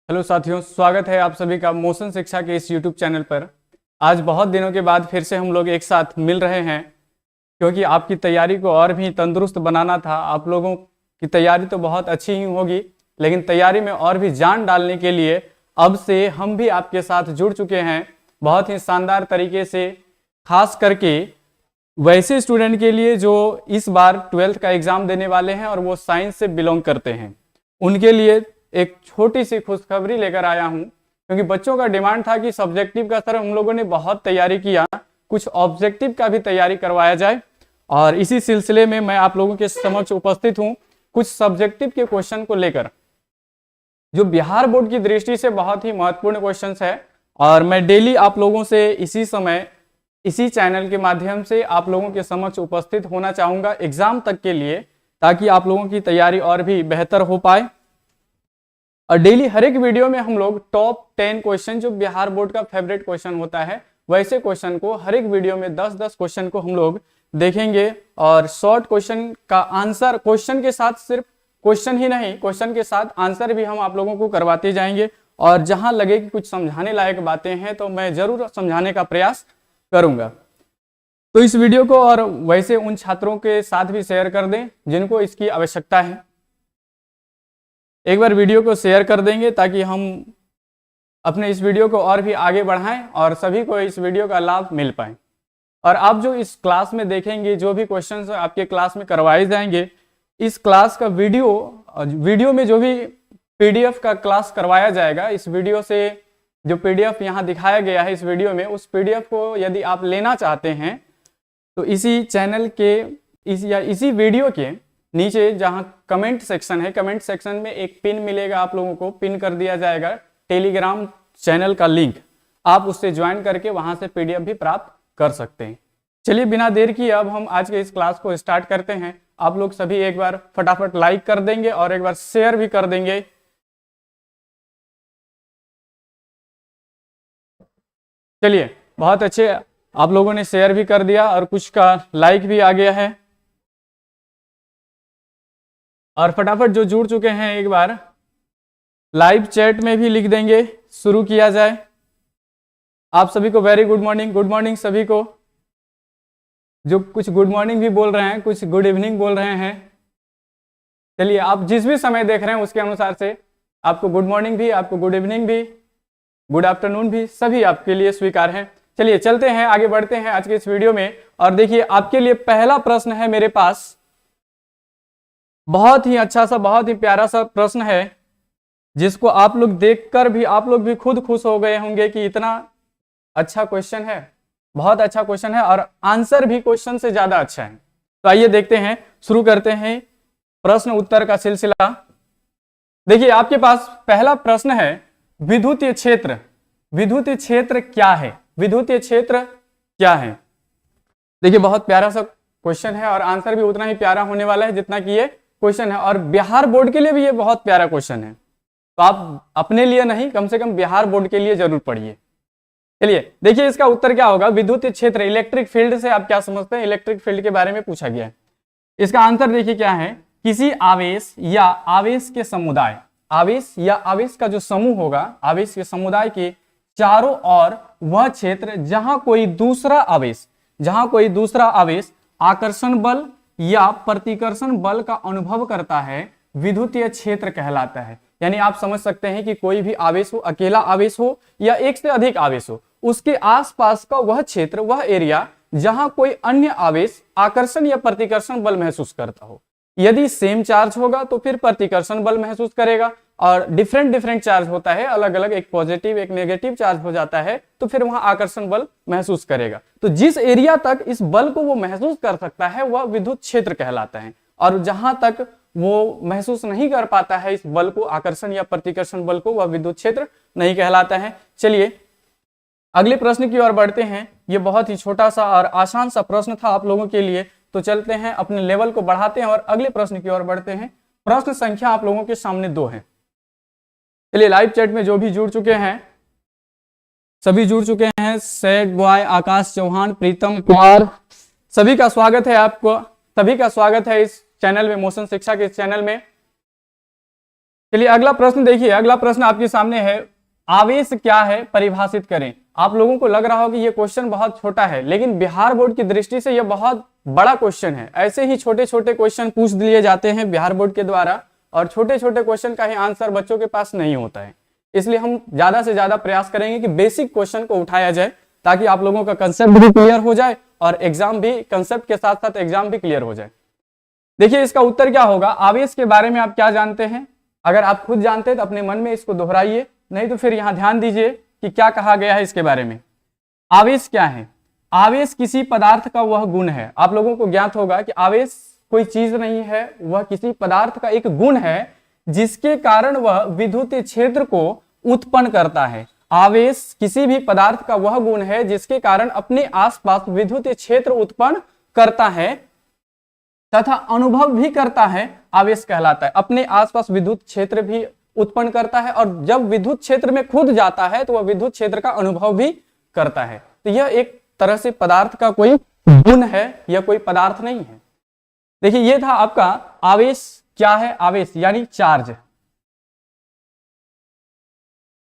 Hello साथियों, स्वागत है आप सभी का मोशन शिक्षा के इस यूट्यूब चैनल पर। आज बहुत दिनों के बाद फिर से हम लोग एक साथ मिल रहे हैं, क्योंकि आपकी तैयारी को और भी तंदुरुस्त बनाना था। आप लोगों की तैयारी तो बहुत अच्छी ही होगी, लेकिन तैयारी में और भी जान डालने के लिए अब से हम भी आपके साथ जुड़ चुके हैं बहुत ही शानदार तरीके से। खास करके वैसे स्टूडेंट के लिए जो इस बार 12th का एग्जाम देने वाले हैं और वो साइंस से बिलोंग करते हैं, उनके लिए एक छोटी सी खुशखबरी लेकर आया हूं। क्योंकि बच्चों का डिमांड था कि सब्जेक्टिव का सर हम लोगों ने बहुत तैयारी किया, कुछ ऑब्जेक्टिव का भी तैयारी करवाया जाए। और इसी सिलसिले में मैं आप लोगों के समक्ष उपस्थित हूं कुछ सब्जेक्टिव के क्वेश्चन को लेकर, जो बिहार बोर्ड की दृष्टि से बहुत ही महत्वपूर्ण क्वेश्चंस है। और मैं डेली आप लोगों से इसी समय इसी चैनल के माध्यम से आप लोगों के समक्ष उपस्थित होना चाहूंगा एग्जाम तक के लिए, ताकि आप लोगों की तैयारी और भी बेहतर हो पाए। और डेली हर एक वीडियो में हम लोग टॉप 10 क्वेश्चन, जो बिहार बोर्ड का फेवरेट क्वेश्चन होता है, वैसे क्वेश्चन को हर एक वीडियो में 10-10 क्वेश्चन को हम लोग देखेंगे। और शॉर्ट क्वेश्चन का आंसर, क्वेश्चन के साथ सिर्फ क्वेश्चन ही नहीं, क्वेश्चन के साथ आंसर भी हम आप लोगों को करवाते जाएंगे। और जहां लगे कि कुछ समझाने लायक बातें हैं तो मैं जरूर समझाने का प्रयास करूंगा। तो इस वीडियो को और वैसे उन छात्रों के साथ भी शेयर कर दें जिनको इसकी आवश्यकता है। एक बार वीडियो को शेयर कर देंगे ताकि हम अपने इस वीडियो को और भी आगे बढ़ाएं और सभी को इस वीडियो का लाभ मिल पाए। और आप जो इस क्लास में देखेंगे, जो भी क्वेश्चंस आपके क्लास में करवाए जाएंगे, इस क्लास का वीडियो में जो भी पीडीएफ का क्लास करवाया जाएगा, इस वीडियो से जो पीडीएफ यहाँ दिखाया गया है इस वीडियो में, उस पीडीएफ को यदि आप लेना चाहते हैं तो इसी चैनल के इसी वीडियो के नीचे जहां कमेंट सेक्शन है, कमेंट सेक्शन में एक पिन मिलेगा, आप लोगों को पिन कर दिया जाएगा टेलीग्राम चैनल का लिंक। आप उससे ज्वाइन करके वहां से पीडीएफ भी प्राप्त कर सकते हैं। चलिए बिना देर किए अब हम आज के इस क्लास को स्टार्ट करते हैं। आप लोग सभी एक बार फटाफट लाइक कर देंगे और एक बार शेयर भी कर देंगे। चलिए, बहुत अच्छे, आप लोगों ने शेयर भी कर दिया और कुछ का लाइक भी आ गया है। और फटाफट जो जुड़ चुके हैं एक बार लाइव चैट में भी लिख देंगे, शुरू किया जाए। आप सभी को वेरी गुड मॉर्निंग सभी को। जो कुछ गुड मॉर्निंग भी बोल रहे हैं, कुछ गुड इवनिंग बोल रहे हैं। चलिए, आप जिस भी समय देख रहे हैं उसके अनुसार से आपको गुड मॉर्निंग भी, आपको गुड इवनिंग भी, गुड आफ्टरनून भी, सभी आपके लिए स्वीकार है। चलिए चलते हैं, आगे बढ़ते हैं आज के इस वीडियो में। और देखिए, आपके लिए पहला प्रश्न है मेरे पास, बहुत ही अच्छा सा, बहुत ही प्यारा सा प्रश्न है, जिसको आप लोग देखकर भी आप लोग भी खुद खुश हो गए होंगे कि इतना अच्छा क्वेश्चन है, बहुत अच्छा क्वेश्चन है और आंसर भी क्वेश्चन से ज्यादा अच्छा है। तो आइए देखते हैं, शुरू करते हैं प्रश्न उत्तर का सिलसिला। देखिए, आपके पास पहला प्रश्न है, विद्युतीय क्षेत्र। विद्युतीय क्षेत्र क्या है? विद्युतीय क्षेत्र क्या है? देखिए, बहुत प्यारा सा क्वेश्चन है और आंसर भी उतना ही प्यारा होने वाला है जितना कि ये क्वेश्चन है। और बिहार बोर्ड के लिए भी ये बहुत प्यारा क्वेश्चन है, तो आप अपने लिए नहीं, कम से कम बिहार बोर्ड के लिए जरूर पढ़िए। चलिए देखिए, इसका उत्तर क्या होगा। विद्युतीय क्षेत्र, इलेक्ट्रिक फील्ड से आप क्या समझते हैं? इलेक्ट्रिक फील्ड के बारे में पूछा गया है। इसका आंसर देखिए क्या है, किसी आवेश या आवेश के समुदाय, आवेश या आवेश का जो समूह होगा, आवेश के समुदाय के चारों ओर वह क्षेत्र जहां कोई दूसरा आवेश आकर्षण बल या प्रतिकर्षण बल का अनुभव करता है, विद्युतीय क्षेत्र कहलाता है। यानी आप समझ सकते हैं कि कोई भी आवेश हो, अकेला आवेश हो या एक से अधिक आवेश हो, उसके आसपास का वह क्षेत्र, वह एरिया जहां कोई अन्य आवेश आकर्षण या प्रतिकर्षण बल महसूस करता हो। यदि सेम चार्ज होगा तो फिर प्रतिकर्षण बल महसूस करेगा, और डिफरेंट चार्ज होता है, अलग अलग, एक पॉजिटिव एक नेगेटिव चार्ज हो जाता है, तो फिर वहां आकर्षण बल महसूस करेगा। तो जिस एरिया तक इस बल को वो महसूस कर सकता है वह विद्युत क्षेत्र कहलाता है, और जहां तक वो महसूस नहीं कर पाता है इस बल को, आकर्षण या प्रतिकर्षण बल को, वह विद्युत क्षेत्र नहीं कहलाता है। चलिए अगले प्रश्न की ओर बढ़ते हैं। ये बहुत ही छोटा सा और आसान सा प्रश्न था आप लोगों के लिए, तो चलते हैं, अपने लेवल को बढ़ाते हैं और अगले प्रश्न की ओर बढ़ते हैं। प्रश्न संख्या आप लोगों के सामने 2 है। चलिए, लाइव चैट में जो भी जुड़ चुके हैं, सभी जुड़ चुके हैं, सैड बॉय, आकाश चौहान, प्रीतम कुमार, सभी का स्वागत है। आपको सभी का स्वागत है इस चैनल में, मोशन शिक्षा के चैनल में। चलिए अगला प्रश्न देखिए, अगला प्रश्न आपके सामने है, आवेश क्या है परिभाषित करें। आप लोगों को लग रहा हो कि ये क्वेश्चन बहुत छोटा है, लेकिन बिहार बोर्ड की दृष्टि से यह बहुत बड़ा क्वेश्चन है। ऐसे ही छोटे छोटे क्वेश्चन पूछ लिए जाते हैं बिहार बोर्ड के द्वारा, और छोटे छोटे क्वेश्चन का ही आंसर बच्चों के पास नहीं होता है। इसलिए हम ज्यादा से ज्यादा प्रयास करेंगे कि बेसिक क्वेश्चन को उठाया जाए, ताकि आप लोगों का कंसेप्ट भी क्लियर हो जाए और एग्जाम भी, कंसेप्ट के साथ साथ एग्जाम भी क्लियर हो जाए। देखिए इसका उत्तर क्या होगा, आवेश के बारे में आप क्या जानते हैं। अगर आप खुद जानते हैं तो अपने मन में इसको दोहराइए, नहीं तो फिर यहां ध्यान दीजिए कि क्या कहा गया है इसके बारे में। आवेश क्या है, आवेश किसी पदार्थ का वह गुण है। आप लोगों को ज्ञात होगा कि आवेश कोई चीज नहीं है, वह किसी पदार्थ का एक गुण है जिसके कारण वह विद्युत क्षेत्र को उत्पन्न करता है। आवेश किसी भी पदार्थ का वह गुण है जिसके कारण अपने आसपास विद्युत क्षेत्र उत्पन्न करता है तथा अनुभव भी करता है, आवेश कहलाता है। अपने आसपास विद्युत क्षेत्र भी उत्पन्न करता है, और जब विद्युत क्षेत्र में खुद जाता है तो वह विद्युत क्षेत्र का अनुभव भी करता है। तो यह एक तरह से पदार्थ का कोई गुण है, यह कोई पदार्थ नहीं है। देखिए यह था आपका आवेश क्या है, आवेश यानी चार्ज,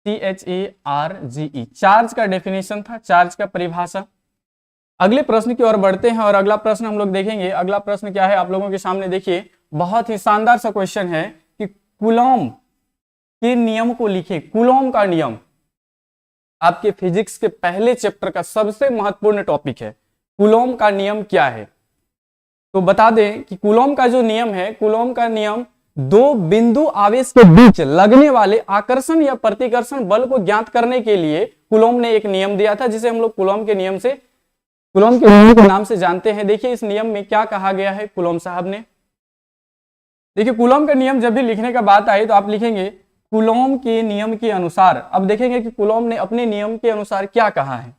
CHARGE, चार्ज का डेफिनेशन था, चार्ज का परिभाषा। अगले प्रश्न की ओर बढ़ते हैं, और अगला प्रश्न हम लोग देखेंगे। अगला प्रश्न क्या है आप लोगों के सामने, देखिए बहुत ही शानदार सा क्वेश्चन है कि कूलॉम के नियम को लिखे। कूलॉम का नियम आपके फिजिक्स के पहले चैप्टर का सबसे महत्वपूर्ण टॉपिक है। कूलॉम का नियम क्या है, तो बता दें कि कूलॉम का जो नियम है, कूलॉम का नियम दो बिंदु आवेश के बीच लगने वाले आकर्षण या प्रतिकर्षण बल को ज्ञात करने के लिए कूलॉम ने एक नियम दिया था, जिसे हम लोग कूलॉम के नियम से, कूलॉम के नियम के नाम से जानते हैं। देखिए इस नियम में क्या कहा गया है कूलॉम साहब ने। देखिए कूलॉम का नियम जब भी लिखने का बात आई तो आप लिखेंगे कूलॉम के नियम के अनुसार। अब देखेंगे कि कूलॉम ने अपने नियम के अनुसार क्या कहा है।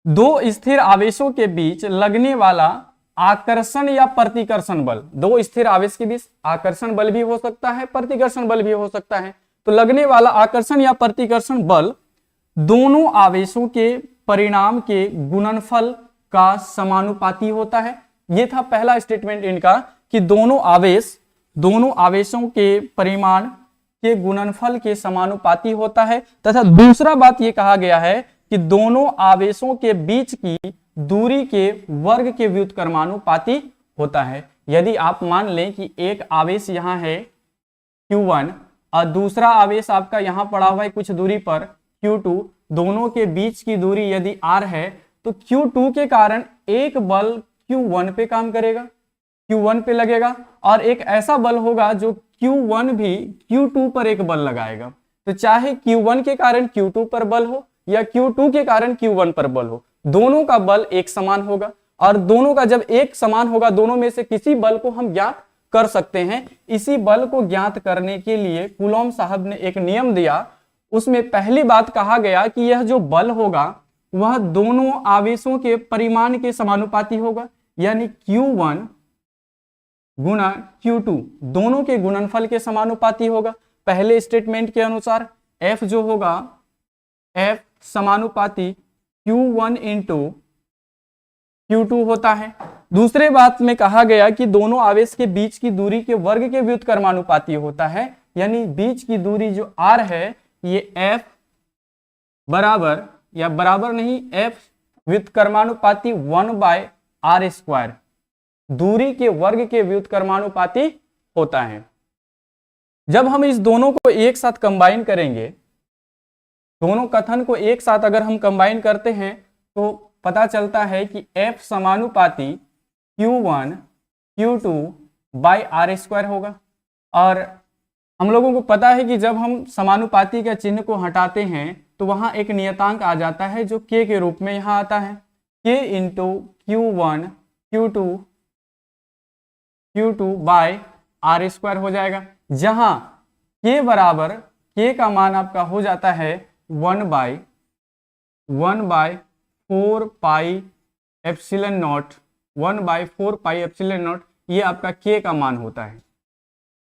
दो स्थिर आवेशों के बीच लगने वाला आकर्षण या प्रतिकर्षण बल, दो स्थिर आवेश के बीच आकर्षण बल भी हो सकता है, प्रतिकर्षण बल भी हो सकता है। तो लगने वाला आकर्षण या प्रतिकर्षण बल दोनों आवेशों के परिणाम के गुणनफल का समानुपाती होता है। यह था पहला स्टेटमेंट इनका कि दोनों आवेशों के परिमाण के गुणनफल के समानुपाती होता है। तथा दूसरा बात यह कहा गया है कि दोनों आवेशों के बीच की दूरी के वर्ग के व्युत्क्रमानुपाती होता है। यदि आप मान लें कि एक आवेश यहां है Q1 और दूसरा आवेश आपका यहां पड़ा हुआ है कुछ दूरी पर Q2, दोनों के बीच की दूरी यदि R है तो Q2 के कारण एक बल Q1 पे काम करेगा, Q1 पे लगेगा, और एक ऐसा बल होगा जो Q1 भी Q2 पर एक बल लगाएगा। तो चाहे Q1 के कारण Q2 पर बल हो या Q2 के कारण Q1 पर बल हो, दोनों का बल एक समान होगा। और दोनों का जब एक समान होगा, दोनों में से किसी बल को हम ज्ञात कर सकते हैं। इसी बल को ज्ञात करने के लिए कूलॉम साहब ने एक नियम दिया। उसमें पहली बात कहा गया कि यह जो बल होगा वह दोनों आवेशों के परिमाण के समानुपाती होगा, यानी Q1 गुना Q2 दोनों के गुणनफल के समानुपाती होगा। पहले स्टेटमेंट के अनुसार F जो होगा, F समानुपाती Q1 इंटू Q2 होता है। दूसरे बात में कहा गया कि दोनों आवेश के बीच की दूरी के वर्ग के व्युत्क्रमानुपाती होता है, यानी बीच की दूरी जो R है ये F बराबर, या बराबर नहीं, F व्युत्क्रमानुपाती 1/r², दूरी के वर्ग के व्युत्क्रमानुपाती होता है। जब हम इस दोनों को एक साथ कंबाइन करेंगे, दोनों कथन को एक साथ अगर हम कंबाइन करते हैं तो पता चलता है कि F समानुपाती Q1 Q2/r² होगा। और हम लोगों को पता है कि जब हम समानुपाती का चिन्ह को हटाते हैं तो वहां एक नियतांक आ जाता है जो K के रूप में यहां आता है, K इंटू Q1 Q2/r² हो जाएगा, जहां K बराबर, K का मान आपका हो जाता है 1/4 pi epsilon naught, 1/4 pi epsilon not, ये आपका K का मान होता है।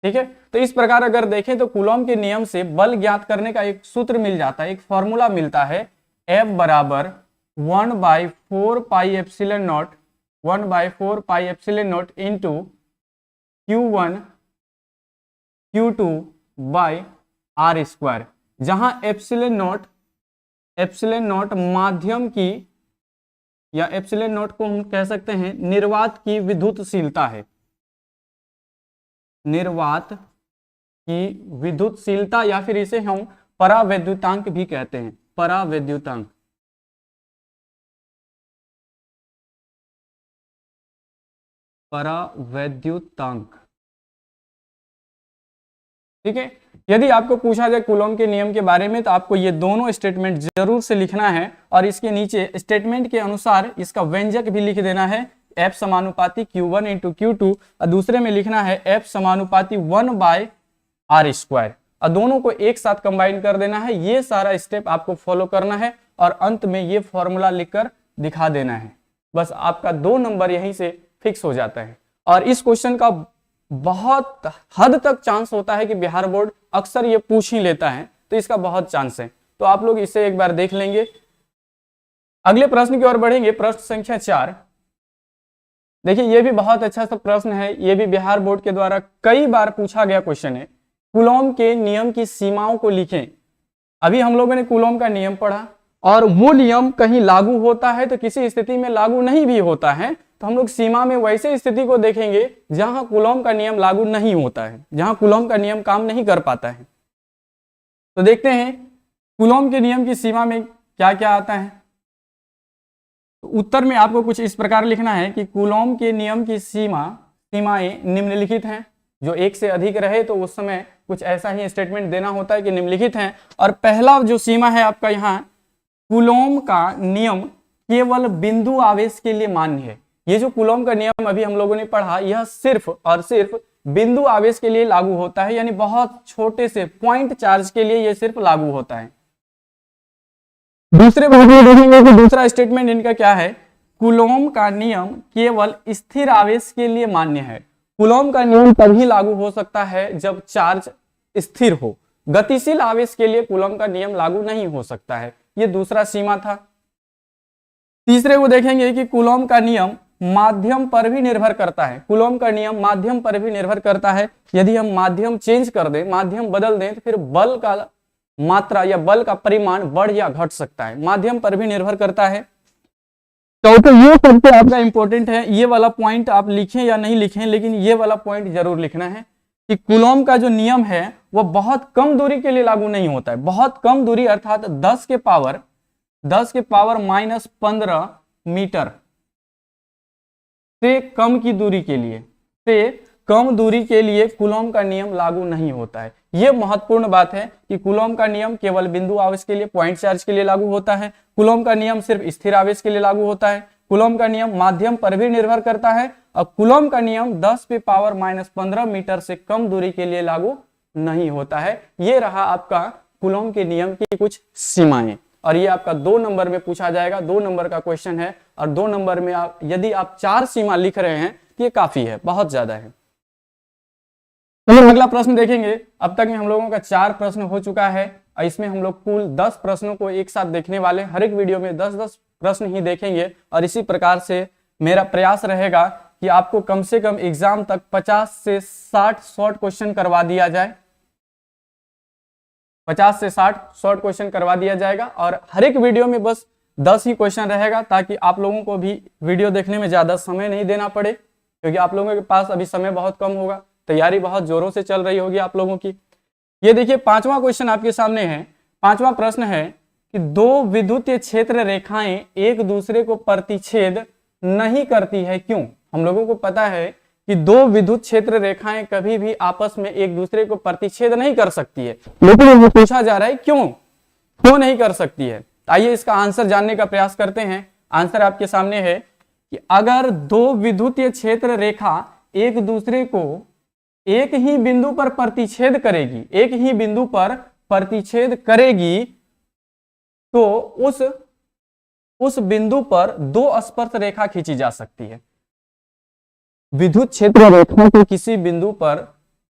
ठीक है, तो इस प्रकार अगर देखें तो कूलॉम के नियम से बल ज्ञात करने का एक सूत्र मिल जाता है, एक फॉर्मूला मिलता है, F बराबर 1/4 pi epsilon naught, 1/4 pi epsilon naught into Q1 Q2 by R square, जहां एप्सिलॉन नॉट माध्यम की या एप्सिलॉन नॉट को हम कह सकते हैं निर्वात की विद्युतशीलता है, निर्वात की विद्युतशीलता, या फिर इसे हम परावैद्युतांक भी कहते हैं, परावैद्युतांक। परावैद्युतांक, ठीक है। यदि आपको पूछा जाए कूलॉम के नियम के बारे में तो आपको ये दोनों स्टेटमेंट जरूर से लिखना है, और इसके नीचे स्टेटमेंट के अनुसार इसका व्यंजक भी लिख देना है, F समानुपाती Q1 इंटू Q2, और दूसरे में लिखना है F समानुपाती 1 बाय आर स्क्वायर, और दोनों को एक साथ कंबाइन कर देना है। ये सारा स्टेप आपको फॉलो करना है और अंत में ये फॉर्मूला लिखकर दिखा देना है। बस आपका 2 नंबर यहीं से फिक्स हो जाता है। और इस क्वेश्चन का बहुत हद तक चांस होता है कि बिहार बोर्ड अक्सर ये पूछ ही लेता है, तो इसका बहुत चांस है, तो आप लोग इसे एक बार देख लेंगे। अगले प्रश्न की ओर बढ़ेंगे, प्रश्न संख्या 4। देखिए ये भी बहुत अच्छा सा प्रश्न है, ये भी बिहार बोर्ड के द्वारा कई बार पूछा गया क्वेश्चन है। कूलॉम के नियम की सीमाओं को लिखें। अभी हम लोगों ने कूलॉम का नियम पढ़ा, और वो नियम कहीं लागू होता है तो किसी स्थिति में लागू नहीं भी होता है, तो हम लोग सीमा में वैसे स्थिति को देखेंगे जहां कूलॉम का नियम लागू नहीं होता है, जहां कूलॉम का नियम काम नहीं कर पाता है। तो देखते हैं कूलॉम के नियम की सीमा में क्या क्या आता है। तो उत्तर में आपको कुछ इस प्रकार लिखना है कि कूलॉम के नियम की सीमाएं निम्नलिखित हैं। जो एक से अधिक रहे तो उस समय कुछ ऐसा ही स्टेटमेंट देना होता है कि निम्नलिखित हैं। और पहला जो सीमा है आपका यहाँ, कूलॉम का नियम केवल बिंदु आवेश के लिए मान्य है। ये जो कूलॉम का नियम अभी हम लोगों ने पढ़ा, यह सिर्फ और सिर्फ बिंदु आवेश के लिए लागू होता है, यानी बहुत छोटे से पॉइंट चार्ज के लिए यह सिर्फ लागू होता है। दूसरे भाग में देखेंगे कि दूसरा स्टेटमेंट इनका क्या है, कूलॉम का नियम केवल स्थिर आवेश के लिए मान्य है। कूलॉम का नियम तभी लागू हो सकता है जब चार्ज स्थिर हो, गतिशील आवेश के लिए कूलॉम का नियम लागू नहीं हो सकता है। ये दूसरा सीमा था। तीसरे को देखेंगे कि कूलॉम का नियम माध्यम पर भी निर्भर करता है। कूलॉम का नियम माध्यम पर भी निर्भर करता है। यदि हम माध्यम चेंज कर दें, माध्यम बदल दें, तो फिर बल का मात्रा या बल का परिमाण बढ़ या घट सकता है, माध्यम पर भी निर्भर करता है। तो ये सबसे आपका इंपॉर्टेंट है। ये वाला पॉइंट आप लिखें या नहीं लिखें, लेकिन ये वाला पॉइंट जरूर लिखना है कि कूलॉम का जो नियम है वो बहुत कम दूरी के लिए लागू नहीं होता है। बहुत कम दूरी अर्थात 10 के पावर -15 मीटर से कम की दूरी के लिए, कूलॉम का नियम लागू नहीं होता है। यह महत्वपूर्ण बात है कि कूलॉम का नियम केवल बिंदु आवेश के लिए, पॉइंट चार्ज के लिए लागू होता है। कूलॉम का नियम सिर्फ स्थिर आवेश के लिए लागू होता है। कूलॉम का नियम माध्यम पर भी निर्भर करता है, और कूलॉम का नियम 10 पे पावर -15 मीटर से कम दूरी के लिए लागू नहीं होता है। ये रहा आपका कूलॉम के नियम की कुछ सीमाएं, और ये आपका 2 नंबर में पूछा जाएगा। 2 नंबर का क्वेश्चन है, और 2 नंबर में यदि आप 4 सीमा लिख रहे हैं तो ये काफी है, बहुत ज्यादा है। चलिए अगला प्रश्न देखेंगे। अब तक में हम लोगों का 4 प्रश्न हो चुका है, और इसमें हम लोग कुल 10 प्रश्नों को एक साथ देखने वाले। हर एक वीडियो में 10-10 प्रश्न ही देखेंगे, और इसी प्रकार से मेरा प्रयास रहेगा कि आपको कम से कम एग्जाम तक 50 से 60 शॉर्ट क्वेश्चन करवा दिया जाए। 50 से 60 शॉर्ट क्वेश्चन करवा दिया जाएगा, और हर एक वीडियो में बस 10 ही क्वेश्चन रहेगा, ताकि आप लोगों को भी वीडियो देखने में ज्यादा समय नहीं देना पड़े, क्योंकि आप लोगों के पास अभी समय बहुत कम होगा, तैयारी बहुत जोरों से चल रही होगी आप लोगों की। ये देखिए 5वां क्वेश्चन आपके सामने है। 5वां प्रश्न है कि 2 विद्युतीय क्षेत्र रेखाएं एक दूसरे को प्रतिच्छेद नहीं करती है, क्यों? हम लोगों को पता है कि 2 विद्युत क्षेत्र रेखाएं कभी भी आपस में एक दूसरे को प्रतिच्छेद नहीं कर सकती है, लेकिन ये पूछा जा रहा है क्यों नहीं कर सकती है। आइए इसका आंसर जानने का प्रयास करते हैं। आंसर आपके सामने है कि अगर 2 विद्युतीय क्षेत्र रेखा एक दूसरे को एक ही बिंदु पर प्रतिच्छेद करेगी, तो उस बिंदु पर 2 स्पर्श रेखा खींची जा सकती है। विद्युत क्षेत्र रेखा के किसी बिंदु पर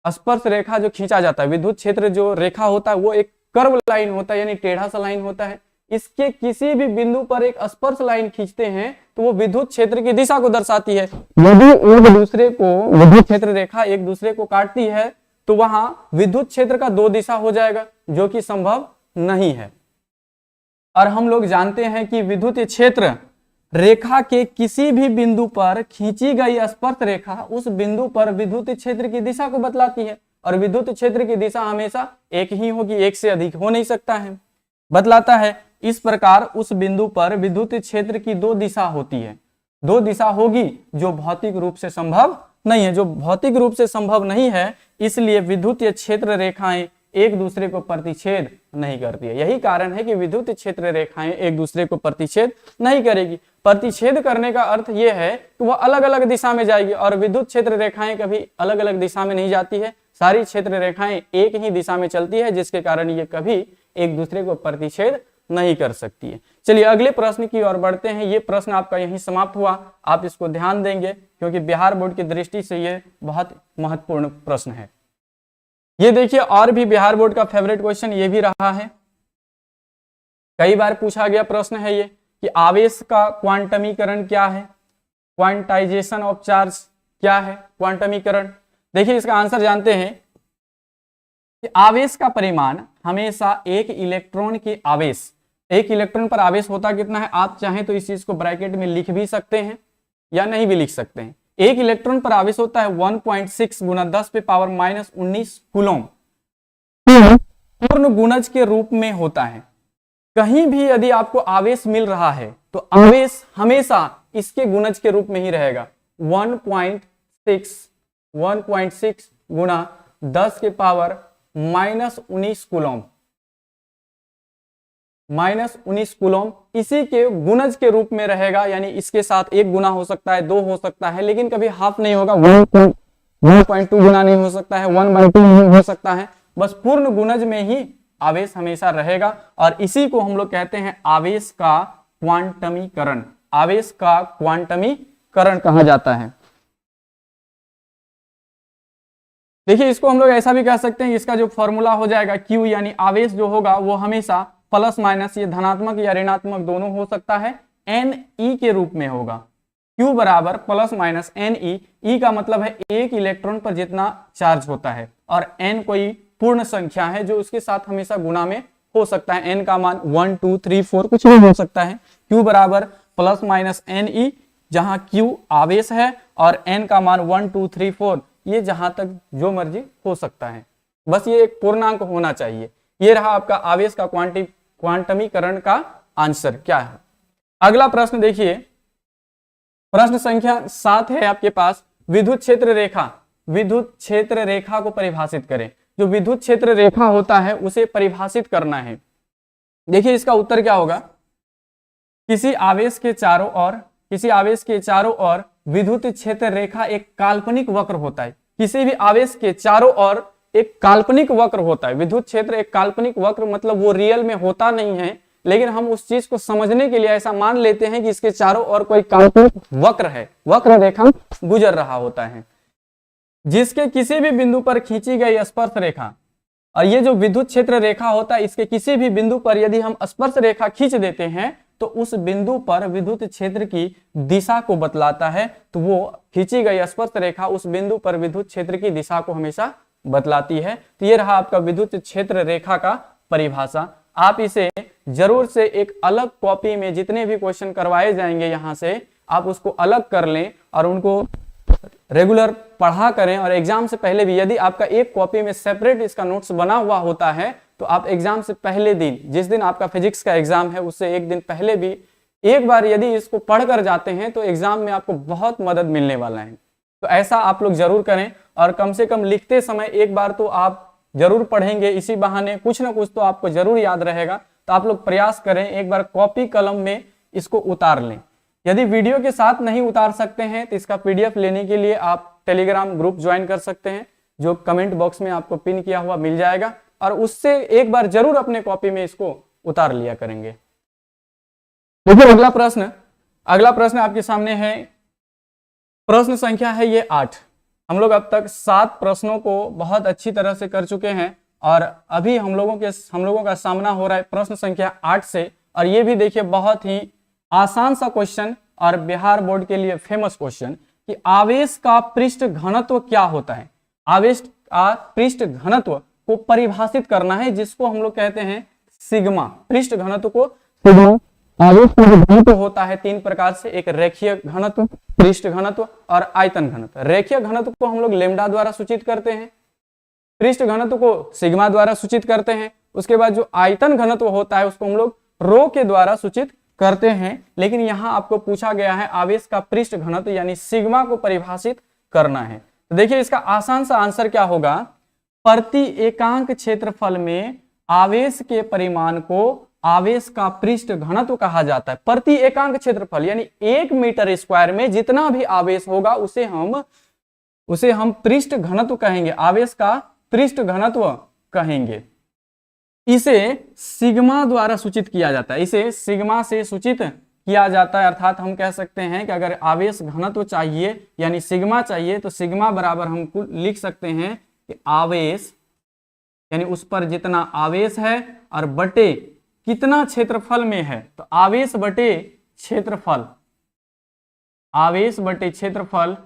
स्पर्श रेखा जो खींचा जाता है, विद्युत क्षेत्र जो रेखा होता है वो एक कर्व लाइन होता है, यानी टेढ़ा सा लाइन होता है। इसके किसी भी बिंदु पर एक स्पर्श लाइन खींचते हैं तो वो विद्युत क्षेत्र की दिशा को दर्शाती है। यदि एक दूसरे को विद्युत क्षेत्र रेखा एक दूसरे को काटती है तो वहां विद्युत क्षेत्र का 2 दिशा हो जाएगा, जो कि संभव नहीं है। और हम लोग जानते हैं कि विद्युत क्षेत्र रेखा के किसी भी बिंदु पर खींची गई स्पर्श रेखा उस बिंदु पर विद्युत क्षेत्र की दिशा को बतलाती है, और विद्युत क्षेत्र की दिशा हमेशा एक ही होगी, एक से अधिक हो नहीं सकता है, बतलाता है। इस प्रकार उस बिंदु पर विद्युत क्षेत्र की 2 दिशा होती है, 2 दिशा होगी, जो भौतिक रूप से संभव नहीं है। जो भौतिक रूप से संभव नहीं है, इसलिए विद्युत क्षेत्र रेखाएं एक दूसरे को प्रतिच्छेद नहीं करती है। यही कारण है कि विद्युत क्षेत्र रेखाएं एक दूसरे को प्रतिच्छेद नहीं करेगी। प्रतिच्छेद करने का अर्थ यह है कि वह अलग अलग दिशा में जाएगी, और विद्युत क्षेत्र रेखाएं कभी अलग अलग दिशा में नहीं जाती है, सारी क्षेत्र रेखाएं एक ही दिशा में चलती है, जिसके कारण ये कभी एक दूसरे को प्रतिच्छेद नहीं कर सकती है। चलिए अगले प्रश्न की ओर बढ़ते हैं। ये प्रश्न आपका यहीं समाप्त हुआ, आप इसको ध्यान देंगे क्योंकि बिहार बोर्ड की दृष्टि से ये बहुत महत्वपूर्ण प्रश्न है। ये देखिए, और भी बिहार बोर्ड का फेवरेट क्वेश्चन ये भी रहा है, कई बार पूछा गया प्रश्न है ये कि आवेश का क्वांटमीकरण क्या है, क्वांटाइजेशन ऑफ चार्ज क्या है, क्वांटमीकरण। देखिए इसका आंसर जानते हैं कि आवेश का परिमाण हमेशा एक इलेक्ट्रॉन के आवेश, एक इलेक्ट्रॉन पर आवेश होता कितना है, आप चाहें तो इस चीज को ब्रैकेट में लिख भी सकते हैं या नहीं भी लिख सकते हैं। एक इलेक्ट्रॉन पर आवेश होता है 1.6 गुना 10⁻⁻19 कूलम, पूर्ण गुणज के रूप में होता है। कहीं भी यदि आपको आवेश मिल रहा है तो आवेश हमेशा इसके गुणज के रूप में ही रहेगा। 1.6 गुना 10⁻⁻19 कूलम, -19 कूलम इसी के गुणज के रूप में रहेगा, यानी इसके साथ 1 गुना हो सकता है, 2 हो सकता है, लेकिन कभी हाफ नहीं होगा, 1.2 गुना नहीं हो सकता है, 1/2 नहीं हो सकता है, बस पूर्ण गुणज में ही आवेश हमेशा रहेगा। और इसी को हम लोग कहते हैं आवेश का क्वांटमीकरण, आवेश का क्वांटमीकरण कहा जाता है। देखिए इसको हम लोग ऐसा भी कह सकते हैं, इसका जो फॉर्मूला हो जाएगा Q, यानी आवेश जो होगा वो हमेशा प्लस माइनस, ये धनात्मक या ऋणात्मक दोनों हो सकता है, Ne के रूप में होगा। Q बराबर प्लस माइनस Ne, E का मतलब है एक इलेक्ट्रॉन पर जितना चार्ज होता है, और N कोई पूर्ण संख्या है जो उसके साथ हमेशा गुणा में हो सकता है। N का मान 1 2 3 4 कुछ भी हो सकता है। Q बराबर प्लस माइनस Ne, जहां Q आवेश है और N का मान 1 2 3 4, ये जहां तक जो मर्जी हो सकता है, बस ये एक पूर्णांक होना चाहिए। ये रहा आपका आवेश का क्वांटमीकरण का आंसर क्या है। अगला प्रश्न देखिए, प्रश्न संख्या 7 है आपके पास। विद्युत क्षेत्र रेखा, विद्युत क्षेत्र रेखा को परिभाषित करें। जो विद्युत क्षेत्र रेखा होता है उसे परिभाषित करना है। देखिए इसका उत्तर क्या होगा, किसी आवेश के चारों ओर विद्युत क्षेत्र रेखा एक काल्पनिक वक्र होता है। किसी भी आवेश के चारों ओर एक काल्पनिक वक्र होता है। विद्युत क्षेत्र एक काल्पनिक वक्र मतलब वो रियल में होता नहीं है, लेकिन हम उस चीज को समझने के लिए ऐसा मान लेते हैं कि इसके चारों ओर कोई काल्पनिक वक्र है, वक्र रेखा गुजर रहा होता है, जिसके किसी भी बिंदु पर खींची गई स्पर्श रेखा। और ये जो विद्युत क्षेत्र रेखा होता है, इसके किसी भी बिंदु पर यदि हम स्पर्श रेखा खींच देते हैं तो उस बिंदु पर विद्युत क्षेत्र की दिशा को बतलाता है। तो वो खींची गई स्पर्श रेखा उस बिंदु पर विद्युत क्षेत्र की दिशा को हमेशा बतलाती है। तो ये रहा आपका विद्युत क्षेत्र रेखा का परिभाषा। आप इसे जरूर से एक अलग कॉपी में जितने भी क्वेश्चन करवाए जाएंगे यहां से आप उसको अलग कर लें और उनको रेगुलर पढ़ा करें। और एग्जाम से पहले भी यदि आपका एक कॉपी में सेपरेट इसका नोट्स बना हुआ होता है तो आप एग्जाम से पहले दिन, जिस दिन आपका फिजिक्स का एग्जाम है उससे एक दिन पहले भी एक बार यदि इसको पढ़ कर जाते हैं तो एग्जाम में आपको बहुत मदद मिलने वाला है। तो ऐसा आप लोग जरूर करें और कम से कम लिखते समय एक बार तो आप जरूर पढ़ेंगे, इसी बहाने कुछ ना कुछ तो आपको जरूर याद रहेगा। तो आप लोग प्रयास करें, एक बार कॉपी कलम में इसको उतार लें। यदि वीडियो के साथ नहीं उतार सकते हैं तो इसका PDF लेने के लिए आप टेलीग्राम ग्रुप ज्वाइन कर सकते हैं, जो कमेंट बॉक्स में आपको पिन किया हुआ मिल जाएगा, और उससे एक बार जरूर अपने कॉपी में इसको उतार लिया करेंगे। देखिए अगला प्रश्न आपके सामने है। प्रश्न संख्या है ये 8। हम लोग अब तक 7 प्रश्नों को बहुत अच्छी तरह से कर चुके हैं और अभी हम लोगों का सामना हो रहा है प्रश्न संख्या 8 से। और ये भी देखिए बहुत ही आसान सा क्वेश्चन और बिहार बोर्ड के लिए फेमस क्वेश्चन कि आवेश का पृष्ठ घनत्व क्या होता है। आवेश का पृष्ठ घनत्व को परिभाषित करना है, जिसको हम लोग कहते हैं सिग्मा। पृष्ठ घनत्व को सिग्मा। आवेश का जो घनत्व होता है तीन प्रकार से, एक रेखीय घनत्व, पृष्ठ घनत्व और आयतन घनत्व। रेखीय घनत्व को हम लोग लेमडा द्वारा सूचित करते हैं, पृष्ठ घनत्व को सिग्मा द्वारा सूचित करते हैं। उसके बाद जो आयतन घनत्व होता है उसको हम लोग रो के द्वारा सूचित करते हैं। लेकिन यहाँ आपको पूछा गया है आवेश का पृष्ठ घनत्व यानी सिग्मा को परिभाषित करना है। तो देखिए इसका आसान सा आंसर क्या होगा, प्रति एकांक क्षेत्रफल में आवेश के परिमाण को आवेश का पृष्ठ घनत्व कहा जाता है। प्रति एकांक क्षेत्रफल यानी 1 मीटर स्क्वायर में जितना भी आवेश होगा उसे हम पृष्ठ घनत्व कहेंगे, आवेश का पृष्ठ घनत्व कहेंगे। इसे सिग्मा द्वारा सूचित किया जाता है, इसे सिग्मा से सूचित किया जाता है। अर्थात हम कह सकते हैं कि अगर आवेश घनत्व चाहिए यानी सिग्मा चाहिए तो सिग्मा बराबर हम लिख सकते हैं कि आवेश यानी उस पर जितना आवेश है और बटे कितना क्षेत्रफल में है, तो आवेश बटे क्षेत्रफल, आवेश बटे क्षेत्रफल,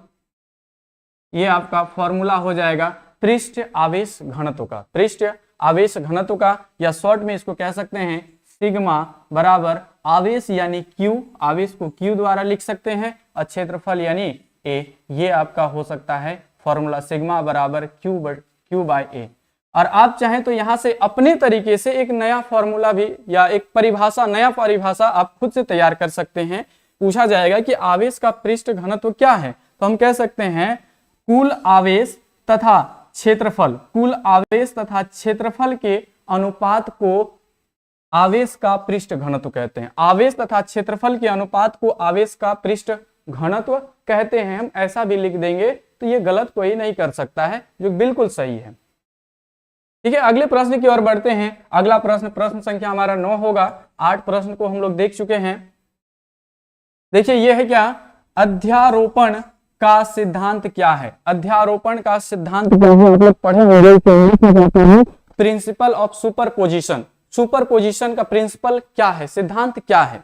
ये आपका फॉर्मूला हो जाएगा पृष्ठ आवेश घनत्व का, पृष्ठ आवेश घनत्व का, या शॉर्ट में इसको कह सकते हैं सिग्मा बराबर आवेश यानी Q, आवेश को Q द्वारा लिख सकते हैं और क्षेत्रफल यानी A। ये आपका हो सकता है फॉर्मूला, सिग्मा बराबर Q बाय A। और आप चाहें तो यहां से अपने तरीके से एक नया फॉर्मूला भी या एक परिभाषा, नया परिभाषा आप खुद से तैयार कर सकते हैं। पूछा जाएगा कि आवेश का पृष्ठ घनत्व क्या है, तो हम कह सकते हैं कुल आवेश तथा क्षेत्रफल, कुल आवेश तथा क्षेत्रफल के अनुपात को आवेश का पृष्ठ घनत्व कहते हैं। आवेश तथा क्षेत्रफल के अनुपात को आवेश का पृष्ठ घनत्व कहते हैं। हम ऐसा भी लिख देंगे तो ये गलत कोई नहीं कर सकता है, जो बिल्कुल सही है। ठीक है, अगले प्रश्न की ओर बढ़ते हैं। अगला प्रश्न संख्या हमारा 9 होगा। 8 प्रश्न को हम लोग देख चुके हैं। देखिए ये है क्या, अध्यारोपण का सिद्धांत क्या है। अध्यारोपण का सिद्धांत क्या है, मतलब पढ़े होंगे प्रिंसिपल ऑफ सुपरपोजिशन। सुपरपोजिशन का प्रिंसिपल क्या है, सिद्धांत क्या है।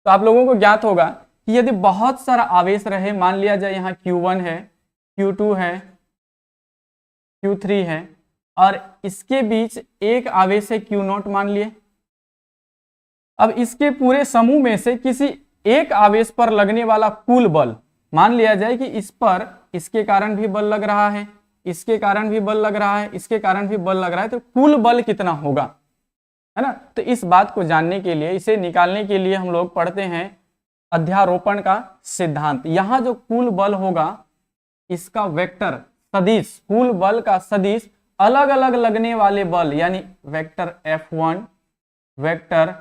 तो आप लोगों को ज्ञात होगा कि यदि बहुत सारा आवेश रहे, मान लिया जाए यहाँ Q1 है, Q2 है, Q3 है और इसके बीच एक आवेश है Q0 मान लिए। अब इसके पूरे समूह में से किसी एक आवेश पर लगने वाला कुल बल, मान लिया जाए कि इस पर इसके कारण भी बल लग रहा है, इसके कारण भी बल लग रहा है, इसके कारण भी बल लग रहा है, तो कुल बल कितना होगा, है ना। तो इस बात को जानने के लिए, इसे निकालने के लिए हम लोग पढ़ते हैं अध्यारोपण का सिद्धांत। यहां जो कुल बल होगा इसका वेक्टर सदिश, कुल बल का सदिश अलग अलग लगने वाले बल यानी वेक्टर F1, वेक्टर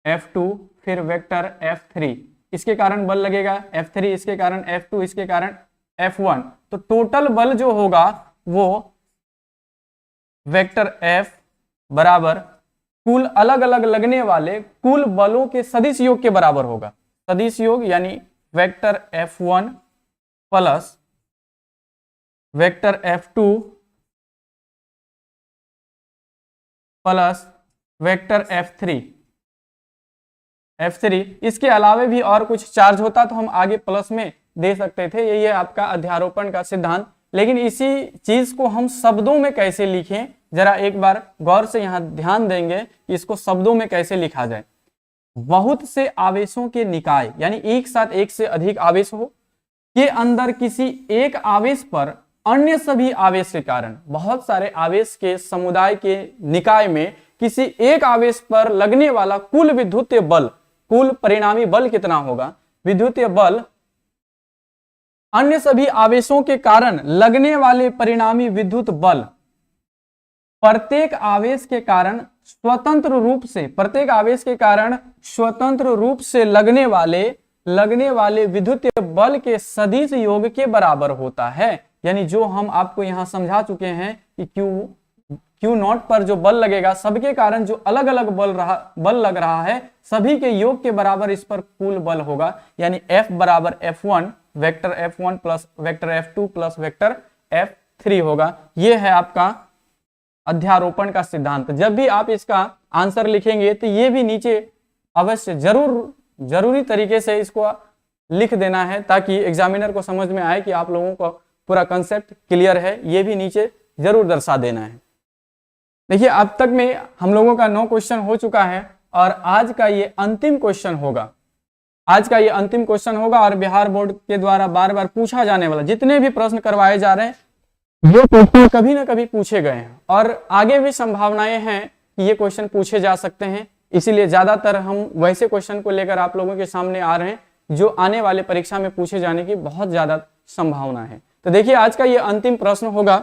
F2 फिर वेक्टर F3, इसके कारण बल लगेगा F3, इसके कारण F2, इसके कारण F1। तो टोटल बल जो होगा वो वेक्टर F बराबर कुल अलग अलग लगने वाले कुल बलों के सदिश योग के बराबर होगा। सदिश योग यानी vector F1 plus vector F2 plus vector F3। इसके अलावे भी और कुछ चार्ज होता तो हम आगे प्लस में दे सकते थे। यही है आपका अध्यारोपण का सिद्धांत। लेकिन इसी चीज को हम शब्दों में कैसे लिखें, जरा एक बार गौर से यहां ध्यान देंगे कि इसको शब्दों में कैसे लिखा जाए। बहुत से आवेशों के निकाय यानी एक साथ एक से अधिक आवेश हो के अंदर किसी एक आवेश पर अन्य सभी आवेश के कारण, बहुत सारे आवेश के समुदाय के निकाय में किसी एक आवेश पर लगने वाला कुल विद्युतीय बल, कुल परिणामी बल कितना होगा, विद्युतीय बल अन्य सभी आवेशों के कारण लगने वाले परिणामी विद्युत बल प्रत्येक आवेश के कारण स्वतंत्र रूप से, प्रत्येक आवेश के कारण स्वतंत्र रूप से लगने वाले विद्युतीय बल के सदिश योग के बराबर होता है। यानी जो हम आपको यहां समझा चुके हैं कि Q0 पर जो बल लगेगा, सबके कारण जो अलग अलग बल लग रहा है, सभी के योग के बराबर इस पर कुल बल होगा। यानी F बराबर F1, vector F1 plus vector F2 plus vector F3 होगा। यह है आपका अध्यारोपण का सिद्धांत। जब भी आप इसका आंसर लिखेंगे तो ये भी नीचे अवश्य जरूरी तरीके से इसको लिख देना है ताकि एग्जामिनर को समझ में आए कि आप लोगों को पूरा कंसेप्ट क्लियर है, ये भी नीचे जरूर दर्शा देना है। देखिए अब तक में हम लोगों का 9 क्वेश्चन हो चुका है और आज का ये अंतिम क्वेश्चन होगा। आज का ये अंतिम क्वेश्चन होगा और बिहार बोर्ड के द्वारा बार बार पूछा जाने वाला जितने भी प्रश्न करवाए जा रहे हैं ये क्वेश्चन कभी ना कभी पूछे गए हैं और आगे भी संभावनाएं हैं कि ये क्वेश्चन पूछे जा सकते हैं। इसीलिए ज्यादातर हम वैसे क्वेश्चन को लेकर आप लोगों के सामने आ रहे हैं जो आने वाले परीक्षा में पूछे जाने की बहुत ज्यादा संभावना है। तो देखिए आज का ये अंतिम प्रश्न होगा।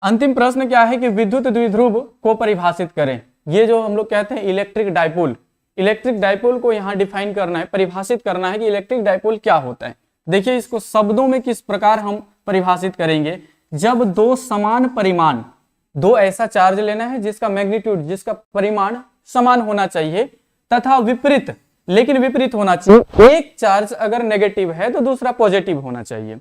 अंतिम प्रश्न क्या है कि विद्युत द्विध्रुव को परिभाषित करें। ये जो हम लोग कहते हैं इलेक्ट्रिक डाइपोल, इलेक्ट्रिक डाइपोल को यहाँ डिफाइन करना है, परिभाषित करना है कि इलेक्ट्रिक डाइपोल क्या होता है। देखिए इसको शब्दों में किस प्रकार हम परिभाषित करेंगे। जब दो समान परिमाण, दो ऐसा चार्ज लेना है जिसका मैग्नीट्यूड, जिसका परिमाण समान होना चाहिए तथा विपरीत, लेकिन विपरीत होना चाहिए। एक चार्ज अगर नेगेटिव है तो दूसरा पॉजिटिव होना चाहिए।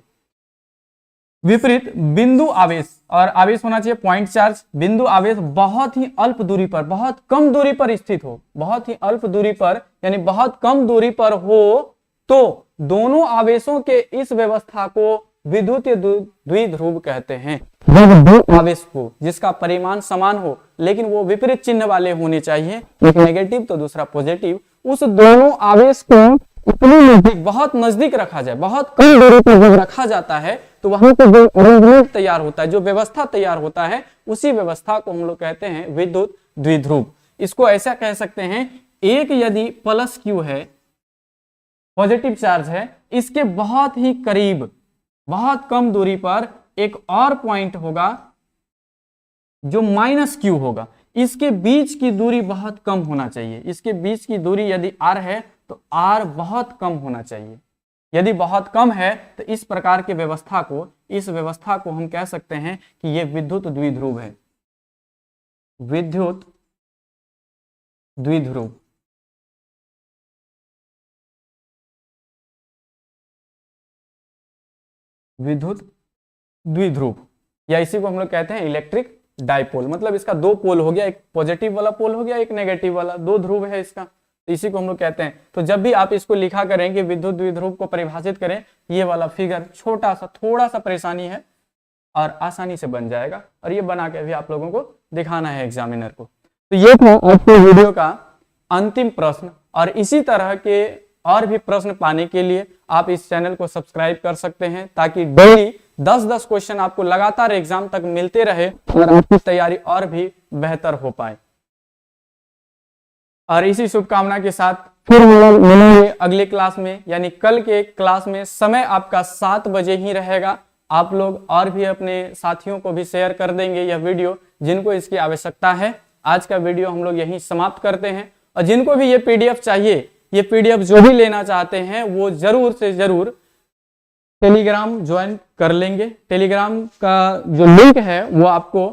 विपरीत बिंदु आवेश, और आवेश होना चाहिए पॉइंट चार्ज। बिंदु आवेश बहुत ही अल्प दूरी पर, बहुत कम दूरी पर स्थित हो, बहुत ही अल्प दूरी पर यानी बहुत कम दूरी पर हो तो दोनों आवेशों के इस व्यवस्था को विद्युत द्विध्रुव कहते हैं। जब दो आवेश को जिसका परिमाण समान हो लेकिन वो विपरीत चिन्ह वाले होने चाहिए, एक नेगेटिव तो दूसरा पॉजिटिव, उस दोनों आवेश को इतने नजदीक, बहुत नजदीक रखा जाए, बहुत कम दूरी पर जब रखा जाता है तो वहां पर जो अरेंजमेंट तैयार होता है, जो व्यवस्था तैयार होता है, उसी व्यवस्था को हम लोग कहते हैं विद्युत द्विध्रुव। इसको ऐसा कह सकते हैं, एक यदि प्लस क्यू है, पॉजिटिव चार्ज है, इसके बहुत ही करीब, बहुत कम दूरी पर एक और पॉइंट होगा जो माइनस क्यू होगा। इसके बीच की दूरी बहुत कम होना चाहिए। इसके बीच की दूरी यदि r है तो r बहुत कम होना चाहिए। यदि बहुत कम है तो इस प्रकार की व्यवस्था को, इस व्यवस्था को हम कह सकते हैं कि यह विद्युत द्विध्रुव है। विद्युत द्विध्रुव। विद्युत द्विध्रुव या इसी को हम लोग कहते हैं इलेक्ट्रिक डाइपोल। मतलब इसका दो पोल हो गया, एक पॉजिटिव वाला पोल हो गया, एक नेगेटिव वाला, दो ध्रुव है इसका, तो इसी को हम लोग कहते हैं। तो जब भी आप इसको लिखा करेंगे, विद्युत द्विध्रुव को परिभाषित करें, ये वाला फिगर छोटा सा, थोड़ा सा परेशानी है और आसानी से बन जाएगा और ये बना के भी आप लोगों को दिखाना है एग्जामिनर को। तो ये था आज के वीडियो का अंतिम प्रश्न और इसी तरह के और भी प्रश्न पाने के लिए आप इस चैनल को सब्सक्राइब कर सकते हैं ताकि डेली 10-10 क्वेश्चन आपको लगातार एग्जाम तक मिलते रहे और आपकी तैयारी और भी बेहतर हो पाए। और इसी शुभकामना के साथ फिर मिलेंगे अगले क्लास में, यानी कल के क्लास में। समय आपका 7 बजे ही रहेगा। आप लोग और भी अपने साथियों को भी शेयर कर देंगे यह वीडियो जिनको इसकी आवश्यकता है। आज का वीडियो हम लोग यहीं समाप्त करते हैं और जिनको भी ये पीडीएफ चाहिए, ये पीडीएफ जो भी लेना चाहते हैं वो जरूर से जरूर टेलीग्राम ज्वाइन कर लेंगे। टेलीग्राम का जो लिंक है वो आपको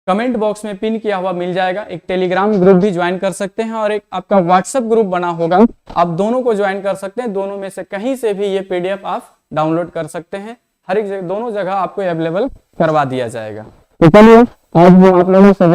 कमेंट बॉक्स में पिन किया हुआ मिल जाएगा। एक टेलीग्राम ग्रुप भी ज्वाइन कर सकते हैं और एक आपका व्हाट्सएप ग्रुप बना होगा, आप दोनों को ज्वाइन कर सकते हैं। दोनों में से कहीं से भी ये पीडीएफ आप डाउनलोड कर सकते हैं। हर एक जगह, दोनों जगह आपको अवेलेबल करवा दिया जाएगा। तो चलिए आज हम आप लोगों से